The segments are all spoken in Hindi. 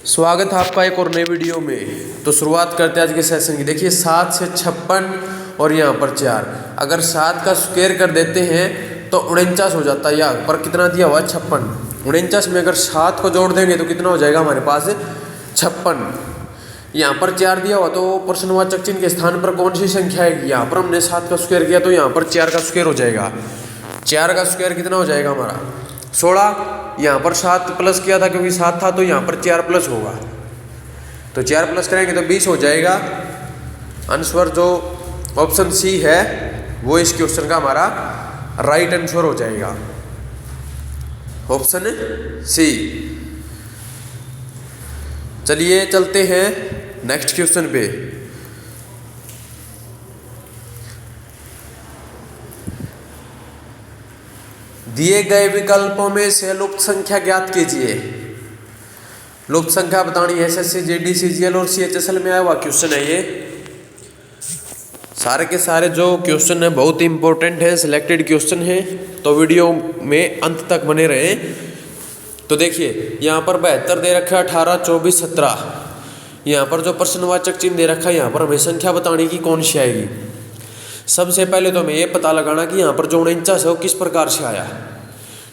स्वागत है आपका एक और नए वीडियो में। तो शुरुआत करते हैं आज के सेशन की। देखिए 7 से 56 और यहाँ पर 4, अगर 7 का स्क्वायर कर देते हैं तो 49 हो जाता है। यहाँ पर कितना दिया हुआ है 56। 49 में अगर 7 को जोड़ देंगे तो कितना हो जाएगा हमारे पास 56। यहाँ पर 4 दिया हुआ तो प्रश्नवाचक चिन्ह के स्थान पर कौन सी संख्या है। यहाँ पर हमने 7 का स्क्वायर किया तो यहाँ पर 4 का स्क्वायर हो जाएगा। 4 का स्क्वायर कितना हो जाएगा हमारा 16। यहाँ पर 7 प्लस किया था क्योंकि 7 था तो यहाँ पर 4 प्लस होगा, तो 4 प्लस करेंगे तो 20 हो जाएगा। आंसर जो ऑप्शन सी है वो इस क्वेश्चन का हमारा राइट आंसर हो जाएगा, ऑप्शन सी। चलिए चलते हैं नेक्स्ट क्वेश्चन पे। दिए गए विकल्पों में से लुप्त संख्या ज्ञात कीजिए। लुप्त संख्या बतानी है। एसएससी, जेडी, सीजीएल और सीएचएसएल में आया हुआ क्वेश्चन है ये। सारे के सारे जो क्वेश्चन है बहुत इंपॉर्टेंट है, सिलेक्टेड क्वेश्चन है, तो वीडियो में अंत तक बने रहे। तो देखिए यहाँ पर 72 दे रखा है, 18, 24, 17। यहाँ पर जो प्रश्नवाचक चिन्ह दे रखा है यहाँ पर हमें संख्या बताने की कौन सी आएगी। सबसे पहले तो हमें ये पता लगाना कि यहाँ पर जो 49 है वो किस प्रकार से आया,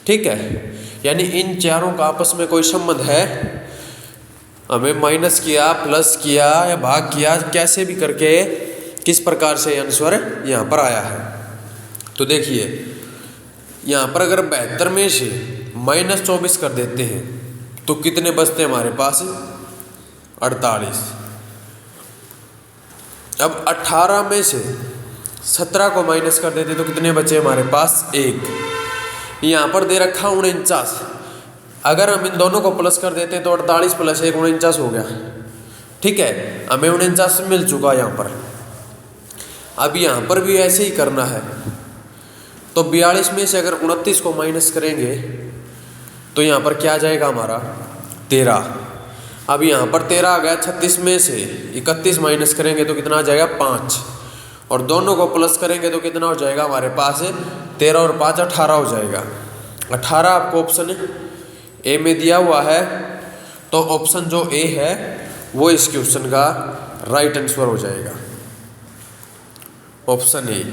ठीक है। यानी इन चारों का आपस में कोई संबंध है, हमें माइनस किया, प्लस किया या भाग किया, कैसे भी करके किस प्रकार से आंसर यहाँ पर आया है। तो देखिए यहाँ पर अगर 72 में से -24 कर देते हैं तो कितने बचते हैं हमारे पास 48। अब 18 में से 17 को माइनस कर देते तो कितने बचे हमारे पास 1। यहाँ पर दे रखा 49, अगर हम इन दोनों को प्लस कर देते तो 48 + 1 49 हो गया, ठीक है। हमें 49 मिल चुका यहाँ पर। अब यहाँ पर भी ऐसे ही करना है। तो 42 में से अगर 29 को माइनस करेंगे तो यहाँ पर क्या आ जाएगा हमारा 13। अब यहाँ पर 13 आ गया। 36 में से 31 माइनस करेंगे तो कितना आ जाएगा 5, और दोनों को प्लस करेंगे तो कितना हो जाएगा हमारे पास 13 और 5 18 हो जाएगा। 18 आपको ऑप्शन ए में दिया हुआ है, तो ऑप्शन जो ए है वो इस क्वेश्चन का राइट आंसर हो जाएगा, ऑप्शन ए।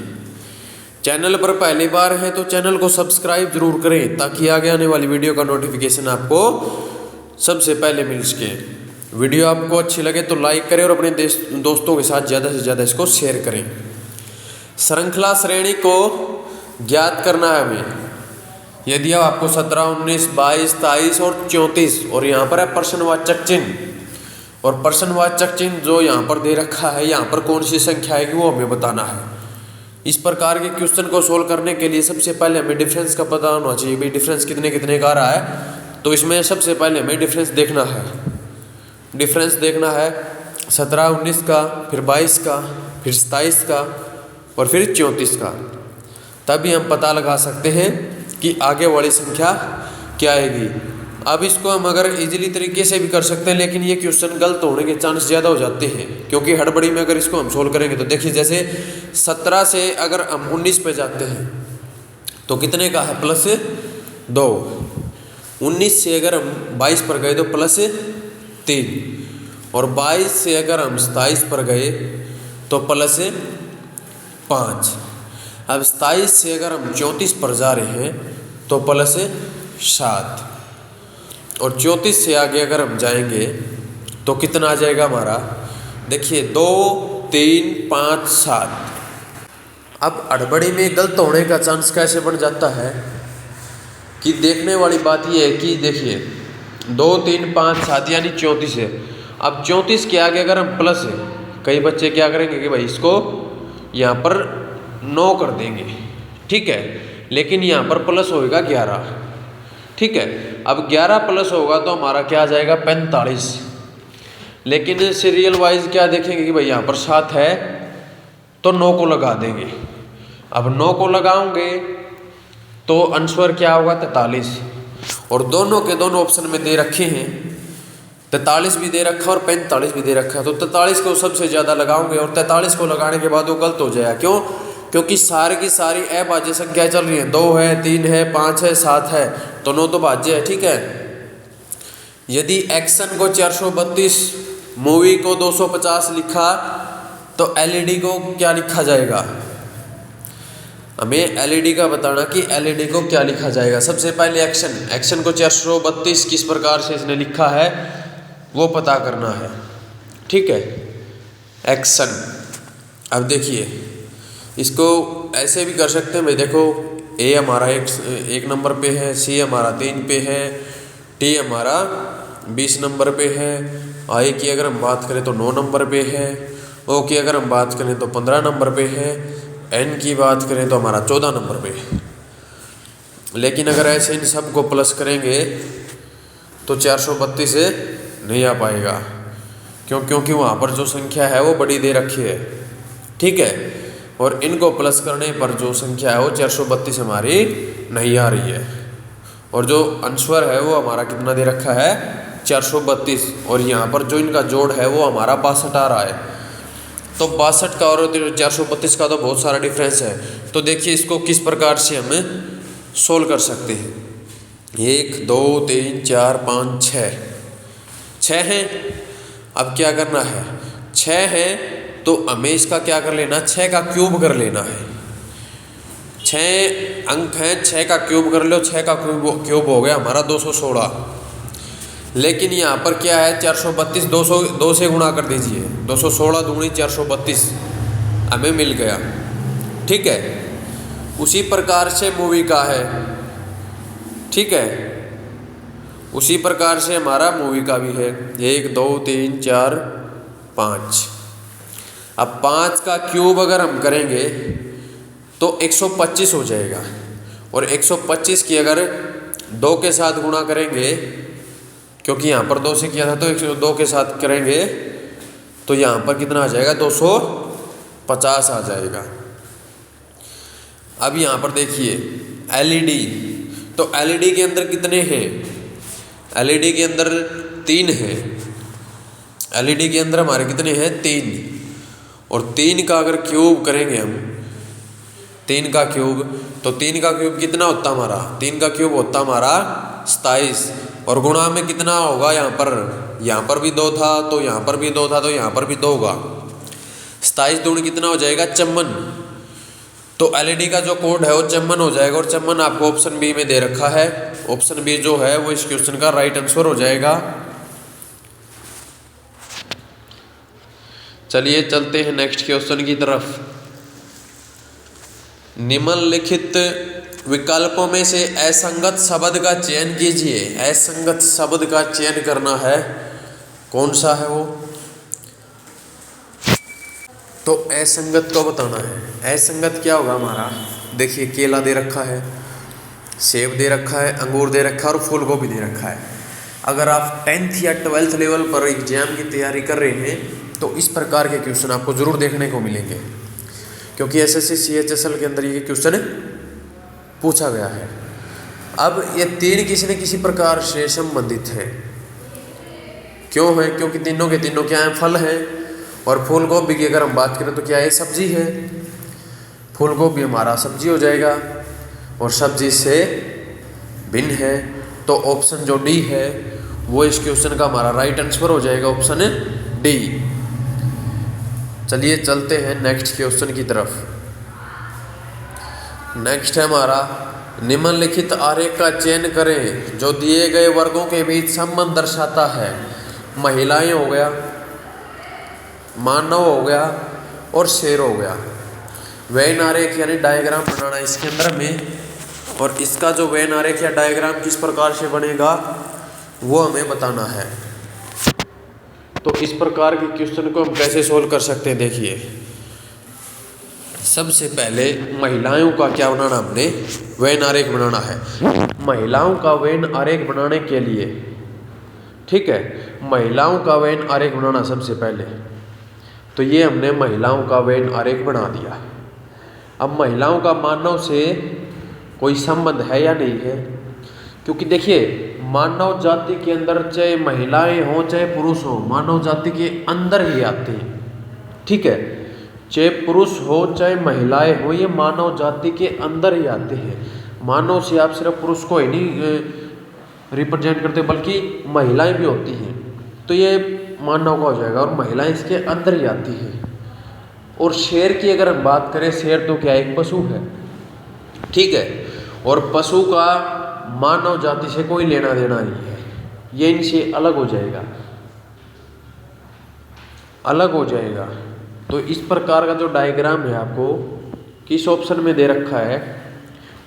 चैनल पर पहली बार है तो चैनल को सब्सक्राइब जरूर करें ताकि आगे आने वाली वीडियो का नोटिफिकेशन आपको सबसे पहले मिल सके। वीडियो आपको अच्छी लगे तो लाइक करें और अपने दोस्तों के साथ ज़्यादा से ज़्यादा इसको शेयर करें। श्रृंखला श्रेणी को ज्ञात करना है हमें। ये दिया आपको 17, 19, 22, 23 और 34, और यहाँ पर है प्रश्नवाचक चिन्ह, और प्रश्नवाचक चिन्ह जो यहाँ पर दे रखा है यहाँ पर कौन सी संख्या आएगी वो हमें बताना है। इस प्रकार के क्वेश्चन को सोल्व करने के लिए सबसे पहले हमें डिफरेंस का पता होना चाहिए, भाई डिफरेंस कितने कितने का आ रहा है। तो इसमें सबसे पहले हमें डिफरेंस देखना है। डिफरेंस देखना है 17, 19 का, फिर 22 का, फिर 27 का और फिर 34 का। तभी हम पता लगा सकते हैं कि आगे वाली संख्या क्या आएगी। अब इसको हम अगर इजीली तरीके से भी कर सकते हैं, लेकिन ये क्वेश्चन गलत होने के चांस ज़्यादा हो जाते हैं क्योंकि हड़बड़ी में अगर इसको हम सोल्व करेंगे तो देखिए जैसे 17 से अगर हम 19 पे जाते हैं तो कितने का है +2। 19 से अगर हम 22 पर गए तो +3, और 22 से अगर हम 27 पर गए तो +5। अब 27 से अगर हम 34 पर जा रहे हैं तो +7, और 34 से आगे अगर हम जाएंगे तो कितना आ जाएगा हमारा, देखिए 2, 3, 5, 7। अब हड़बड़ी में गलत होने का चांस कैसे बढ़ जाता है कि देखने वाली बात यह है कि देखिए 2, 3, 5, 7 यानी 34 है। अब 34 के आगे अगर हम प्लस है, कई बच्चे क्या करेंगे कि भाई इसको यहाँ पर 9 कर देंगे, ठीक है, लेकिन यहाँ पर प्लस होएगा 11, ठीक है। अब 11 प्लस होगा तो हमारा क्या आ जाएगा 45, लेकिन सीरियल वाइज क्या देखेंगे कि भाई यहाँ पर 7 है तो 9 को लगा देंगे। अब 9 को लगाओगे तो आंसर क्या होगा 43, और दोनों के दोनों ऑप्शन में दे रखे हैं, 43 भी दे रखा और 45 भी दे रखा है। तो 43 को सबसे ज़्यादा लगाओगे और 43 को लगाने के बाद वो गलत हो जाएगा। क्यों? क्योंकि सारी की सारी अभाज्य संख्या चल रही है, 2 है, 3 है, 5 है, 7 है, तो 9 तो भाज्य है, ठीक है। यदि एक्शन को 432, मूवी को 250 लिखा तो एलईडी को क्या लिखा जाएगा? हमें एलईडी का बताना कि एलईडी को क्या लिखा जाएगा। सबसे पहले एक्शन को 432 किस प्रकार से इसने लिखा है वो पता करना है। ठीक है, एक्शन। अब देखिए इसको ऐसे भी कर सकते हैं भाई, देखो ए हमारा एक नंबर पे है, सी हमारा 3 पे है, टी हमारा 20 नंबर पे है, आई की अगर हम बात करें तो 9 नंबर पे है, ओ की अगर हम बात करें तो 15 नंबर पे है, एन की बात करें तो हमारा 14 नंबर पे है। लेकिन अगर ऐसे इन सब को प्लस करेंगे तो 432 से नहीं आ पाएगा, क्योंकि वहाँ पर जो संख्या है वो बड़ी दे रखी है। ठीक है, और इनको प्लस करने पर जो संख्या है वो 432 हमारी नहीं आ रही है, और जो आंसर है वो हमारा कितना दे रखा है 432, और यहाँ पर जो इनका जोड़ है वो हमारा 62 आ रहा है। तो 62 का और 432 का तो बहुत सारा डिफरेंस है। तो देखिए इसको किस प्रकार से हम सोल्व कर सकते हैं। 1 2 3 4 5 6 हैं। अब क्या करना है, 6 हैं तो हमें इसका क्या कर लेना, 6 का क्यूब कर लेना है। 6 अंक हैं, 6 का क्यूब कर लो, 6 का क्यूब हो गया हमारा 216। लेकिन यहाँ पर क्या है 432, 2 से गुणा कर दीजिए, 216 दूनी 432 हमें मिल गया। ठीक है, उसी प्रकार से मूवी का है। ठीक है, उसी प्रकार से हमारा मूवी का भी है। 1 2 3 4 5। अब 5 का क्यूब अगर हम करेंगे तो 125 हो जाएगा, और 125 की अगर 2 के साथ गुणा करेंगे, क्योंकि यहाँ पर 2 से किया था तो 102 के साथ करेंगे तो यहाँ पर कितना आ जाएगा 250 आ जाएगा। अब यहाँ पर देखिए एलईडी, तो एलईडी के अंदर कितने हैं, एलईडी के अंदर 3 हैं। एलईडी के अंदर हमारे कितने हैं 3, और 3 का अगर क्यूब करेंगे हम, 3 का क्यूब, तो 3 का क्यूब कितना होता हमारा, 3 का क्यूब होता हमारा 27, और गुणा में कितना होगा, यहाँ पर भी 2 था तो यहाँ पर भी 2 था तो यहाँ पर भी 2 होगा। 27 दूनी कितना हो जाएगा 54। तो एलईडी का जो कोड है वो 54 हो जाएगा, और 54 आपको ऑप्शन बी में दे रखा है। ऑप्शन बी जो है वो इस क्वेश्चन का राइट आंसर हो जाएगा। चलिए चलते हैं नेक्स्ट क्वेश्चन की तरफ। निम्नलिखित विकल्पों में से असंगत शब्द का चयन कीजिए। असंगत शब्द का चयन करना है, कौन सा है वो, तो असंगत को बताना है। असंगत क्या होगा हमारा, देखिए केला दे रखा है, सेब दे रखा है, अंगूर दे रखा है और फूल गोभी दे रखा है। अगर आप 10th या 12th लेवल पर एग्जाम की तैयारी कर रहे हैं तो इस प्रकार के क्वेश्चन आपको जरूर देखने को मिलेंगे, क्योंकि एसएससी CHSL के अंदर ये क्वेश्चन पूछा गया है। अब ये 3 किसी न किसी प्रकार से संबंधित है। क्यों है, क्योंकि तीनों के तीनों क्या है, फल हैं, और फूल गोभी की अगर हम बात करें तो क्या है, सब्जी है। फूल गोभी हमारा सब्जी हो जाएगा और सब्जी से भिन्न है, तो ऑप्शन जो डी है वो इस क्वेश्चन का हमारा राइट आंसर हो जाएगा, ऑप्शन डी। चलिए चलते हैं नेक्स्ट क्वेश्चन की तरफ। नेक्स्ट है हमारा, निम्नलिखित आरेख का चयन करें जो दिए गए वर्गों के बीच संबंध दर्शाता है। महिलाएं हो गया, मानव हो गया और शेर हो गया। वेन आरेख यानी डायग्राम बनाना इसके अंदर में, और इसका जो वेन आरेख या डायग्राम किस प्रकार से बनेगा वो हमें बताना है। तो इस प्रकार के क्वेश्चन को हम कैसे सोल्व कर सकते हैं, देखिए सबसे पहले महिलाओं का क्या बनाना, हमने वेन आरेख बनाना है। महिलाओं का वेन आरेख बनाने के लिए, ठीक है, महिलाओं का वेन आरेख बनाना सबसे पहले, तो ये हमने महिलाओं का वेन आरेख बना दिया। अब महिलाओं का मानव से कोई संबंध है या नहीं है, क्योंकि देखिए मानव जाति के अंदर चाहे महिलाएं हों चाहे पुरुष हो, मानव जाति के अंदर ही आते हैं। ठीक है, चाहे पुरुष हो चाहे महिलाएं हो, ये मानव जाति के अंदर ही आते हैं। मानव से आप सिर्फ पुरुष को ही नहीं रिप्रेजेंट करते, बल्कि महिलाएं भी होती हैं, तो ये मानव का हो जाएगा, और महिलाएं इसके अंदर ही आती है। और शेर की अगर हम बात करें, शेर तो क्या एक पशु है, ठीक है, और पशु का मानव जाति से कोई लेना देना नहीं है, ये इनसे अलग हो जाएगा, अलग हो जाएगा। तो इस प्रकार का जो डायग्राम है आपको किस ऑप्शन में दे रखा है,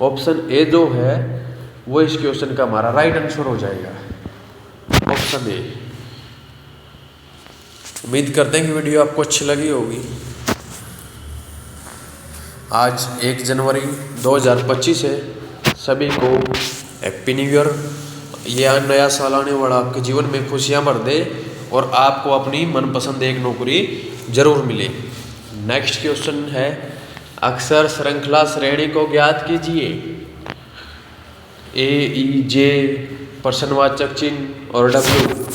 ऑप्शन ए जो है वो इस क्वेश्चन का हमारा राइट आंसर हो जाएगा, ऑप्शन ए। उम्मीद करते हैं कि वीडियो आपको अच्छी लगी होगी। आज 1 जनवरी 2025 है, सभी को हैप्पी न्यू ईयर। यह नया साल आने वाला आपके जीवन में खुशियां भर दे और आपको अपनी मनपसंद एक नौकरी जरूर मिले। नेक्स्ट क्वेश्चन है, अक्षर श्रृंखला श्रेणी को ज्ञात कीजिए। ए, ई, जे, प्रश्नवाचक चिन्ह और डब्ल्यू।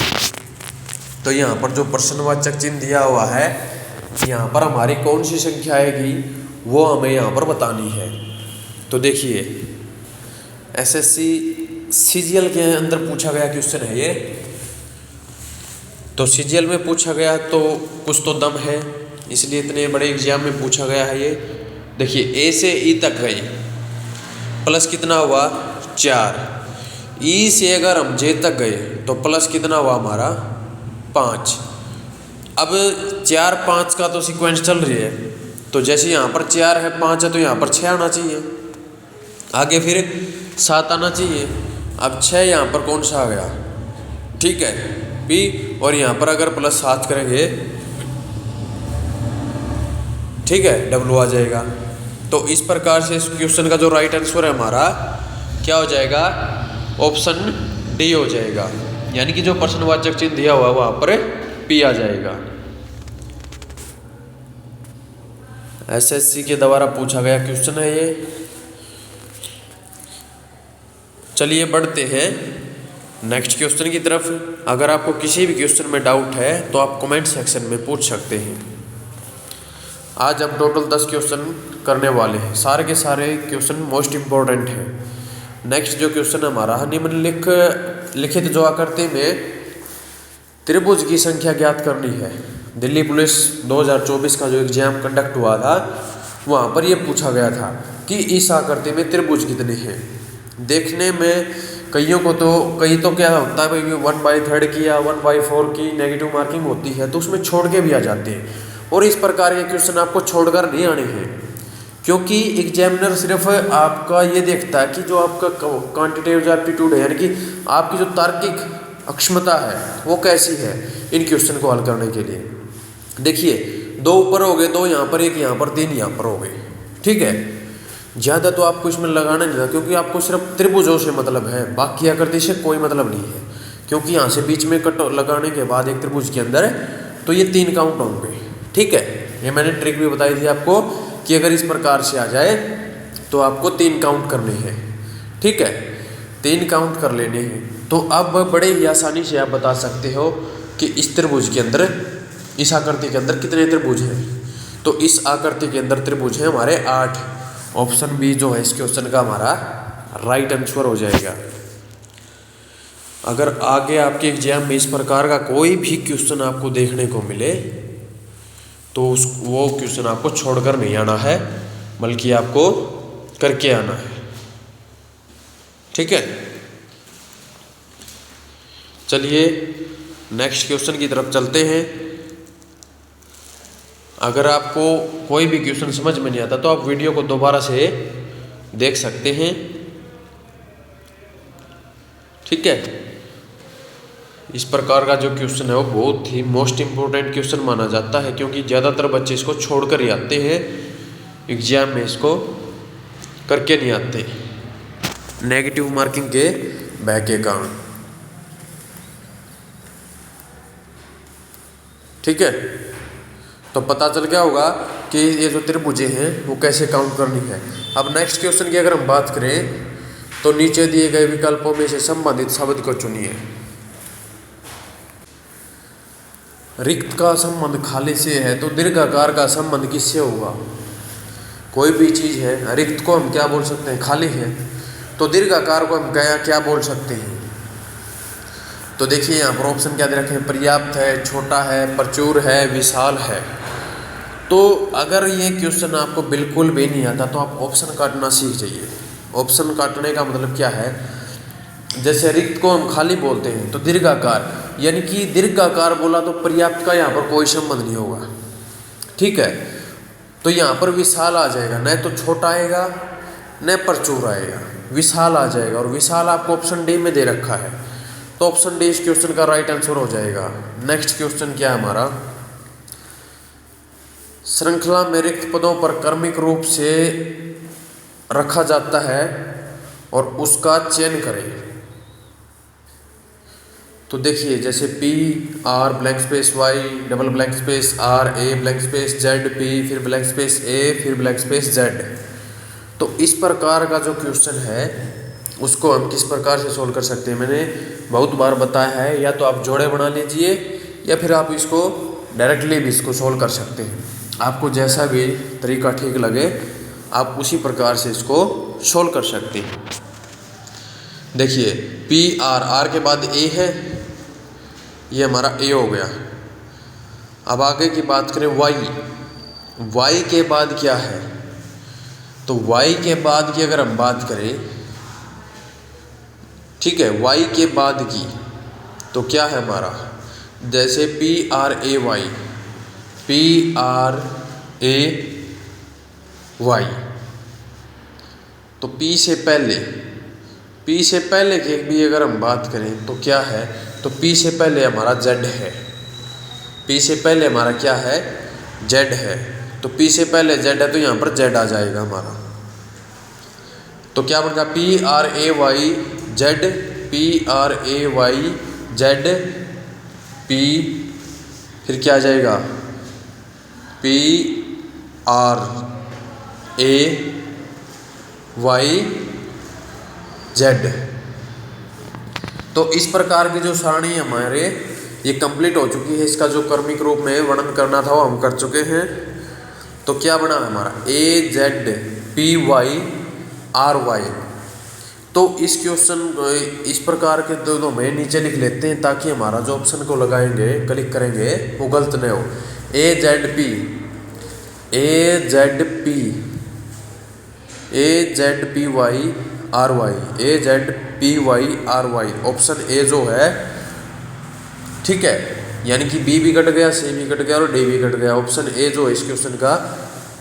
तो यहाँ पर जो प्रश्नवाचक चिन्ह दिया हुआ है, यहाँ पर हमारी कौन सी संख्या आएगी वो हमें यहाँ पर बतानी है। तो देखिए, एसएससी सीजीएल के अंदर पूछा गया क्वेश्चन है ये। तो सीजीएल में पूछा गया तो कुछ तो दम है, इसलिए इतने बड़े एग्जाम में पूछा गया है ये। देखिए, ए से ई तक गए, प्लस कितना हुआ 4। ई से अगर हम जे तक गए तो प्लस कितना हुआ हमारा 5। अब 4 5 का तो सीक्वेंस चल रही है, तो जैसे यहाँ पर 4 है 5 है तो यहाँ पर 6 आना चाहिए, आगे फिर 7 आना चाहिए। अब 6 यहाँ पर कौन सा आ गया, ठीक है, बी, और यहाँ पर अगर प्लस 7 करेंगे, ठीक है, डब्ल्यू आ जाएगा। तो इस प्रकार से इस क्वेश्चन का जो राइट आंसर है हमारा क्या हो जाएगा, ऑप्शन डी हो जाएगा, यानी कि जो प्रश्नवाचक चिन्ह दिया हुआ वहां पर पी आ जाएगा। एसएससी के द्वारा पूछा गया क्वेश्चन है ये। चलिए बढ़ते हैं नेक्स्ट क्वेश्चन की तरफ। अगर आपको किसी भी क्वेश्चन में डाउट है तो आप कमेंट सेक्शन में पूछ सकते हैं। आज हम टोटल 10 क्वेश्चन करने वाले हैं, सारे के सारे क्वेश्चन मोस्ट इम्पोर्टेंट हैं। नेक्स्ट जो क्वेश्चन हमारा निम्नलिखित जो आकृति में त्रिभुज की संख्या ज्ञात करनी है। दिल्ली पुलिस 2024 का जो एग्जाम कंडक्ट हुआ था वहाँ पर यह पूछा गया था कि इस आकृति में त्रिभुज कितने हैं। देखने में कई तो क्या होता है भाई, 1/3 की या 1/4 की नेगेटिव मार्किंग होती है, तो उसमें छोड़ के भी आ जाते हैं। और इस प्रकार के क्वेश्चन आपको छोड़कर नहीं आने हैं, क्योंकि एग्जामिनर सिर्फ आपका ये देखता है कि जो आपका क्वांटिटेटिव एप्टीट्यूड है, यानी कि आपकी जो तार्किक अक्षमता है वो कैसी है इन क्वेश्चन को हल करने के लिए। देखिए, 2 ऊपर हो गए, 2 यहाँ पर, 1 यहाँ पर, 3 यहाँ पर हो गए, ठीक है। ज़्यादा तो आपको इसमें लगाना नहीं था, क्योंकि आपको सिर्फ त्रिभुजों से मतलब है, बाकी आकृति से कोई मतलब नहीं है। क्योंकि यहाँ से बीच में कट लगाने के बाद एक त्रिभुज के अंदर तो ये 3 काउंट होंगे, ठीक है। ये मैंने ट्रिक भी बताई थी आपको कि अगर इस प्रकार से आ जाए तो आपको 3 काउंट करने हैं, ठीक है, 3 काउंट कर लेने हैं। तो अब बड़े ही आसानी से आप बता सकते हो कि इस त्रिभुज के अंदर, इस आकृति के अंदर कितने त्रिभुज हैं। तो इस आकृति के अंदर त्रिभुज हैं हमारे 8। ऑप्शन बी जो है इस क्वेश्चन का हमारा राइट आंसर हो जाएगा। अगर आगे आपके एग्जाम में इस प्रकार का कोई भी क्वेश्चन आपको देखने को मिले तो वो क्वेश्चन आपको छोड़कर नहीं आना है, बल्कि आपको करके आना है, ठीक है। चलिए नेक्स्ट क्वेश्चन की तरफ चलते हैं। अगर आपको कोई भी क्वेश्चन समझ में नहीं आता तो आप वीडियो को दोबारा से देख सकते हैं, ठीक है। इस प्रकार का जो क्वेश्चन है वो बहुत ही मोस्ट इम्पोर्टेंट क्वेश्चन माना जाता है, क्योंकि ज़्यादातर बच्चे इसको छोड़कर ही आते हैं एग्जाम में, इसको करके नहीं आते नेगेटिव मार्किंग के भय के कारण, ठीक है। तो पता चल गया होगा कि ये जो त्रिभुजें हैं वो कैसे काउंट करनी है। अब नेक्स्ट क्वेश्चन की अगर हम बात करें तो नीचे दिए गए विकल्पों में से संबंधित शब्द को चुनिए। रिक्त का संबंध खाली से है तो दीर्घाकार का संबंध किससे होगा। कोई भी चीज़ है, रिक्त को हम क्या बोल सकते हैं, खाली है, तो दीर्घाकार को हम क्या बोल सकते हैं, तो देखिए यहाँ पर ऑप्शन क्या दे रखे हैं, पर्याप्त है, छोटा है, प्रचुर है, विशाल है। तो अगर ये क्वेश्चन आपको बिल्कुल भी नहीं आता तो आप ऑप्शन काटना सीख जाइए। ऑप्शन काटने का मतलब क्या है, जैसे रिक्त को हम खाली बोलते हैं तो दीर्घाकार, यानी कि दीर्घाकार बोला तो पर्याप्त का यहाँ पर कोई संबंध नहीं होगा, ठीक है। तो यहाँ पर विशाल आ जाएगा, न तो छोटा आएगा न प्रचुर आएगा, विशाल आ जाएगा। और विशाल आपको ऑप्शन डी में दे रखा है, तो ऑप्शन डी इस क्वेश्चन का राइट आंसर हो जाएगा। नेक्स्ट क्वेश्चन क्या है हमारा, श्रृंखला में रिक्त पदों पर क्रमिक रूप से रखा जाता है और उसका चयन करें। तो देखिए जैसे P R blank space Y double blank space R A blank space Z P फिर ब्लैंक स्पेस ए फिर ब्लैंक स्पेस जेड। तो इस प्रकार का जो क्वेश्चन है उसको हम किस प्रकार से सोल्व कर सकते हैं, मैंने बहुत बार बताया है। या तो आप जोड़े बना लीजिए या फिर आप इसको डायरेक्टली भी इसको सोल्व कर सकते हैं। आपको जैसा भी तरीका ठीक लगे आप उसी प्रकार से इसको सोल्व कर सकते हैं। देखिए पी आर के बाद ए है, ये हमारा ए हो गया। अब आगे की बात करें वाई के बाद क्या है, तो वाई के बाद की अगर हम बात करें, ठीक है, वाई के बाद की तो क्या है हमारा, जैसे पी आर ए वाई, तो पी से पहले की भी अगर हम बात करें तो क्या है, तो पी से पहले हमारा जेड है, पी से पहले हमारा क्या है, जेड है। तो पी से पहले जेड है तो यहाँ पर जेड आ जाएगा हमारा। तो क्या बनेगा, P R A Y Z, P R A Y Z P, फिर क्या आ जाएगा, P R A Y Z. तो इस प्रकार की जो सारणी हमारे ये कंप्लीट हो चुकी है। इसका जो क्रमिक रूप में वर्णन करना था वो हम कर चुके हैं। तो क्या बना हमारा, A Z P Y R Y. तो इस क्वेश्चन इस प्रकार के दो में नीचे लिख लेते हैं ताकि हमारा जो ऑप्शन को लगाएंगे क्लिक करेंगे वो गलत नहीं हो। A Z P Y R Y, A Z P Y R Y, option A जो है, ठीक है, यानी कि बी भी कट गया, सी भी कट गया और डी भी कट गया। ऑप्शन ए जो है इस क्वेश्चन का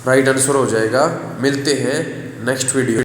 राइट आंसर हो जाएगा। मिलते हैं नेक्स्ट वीडियो।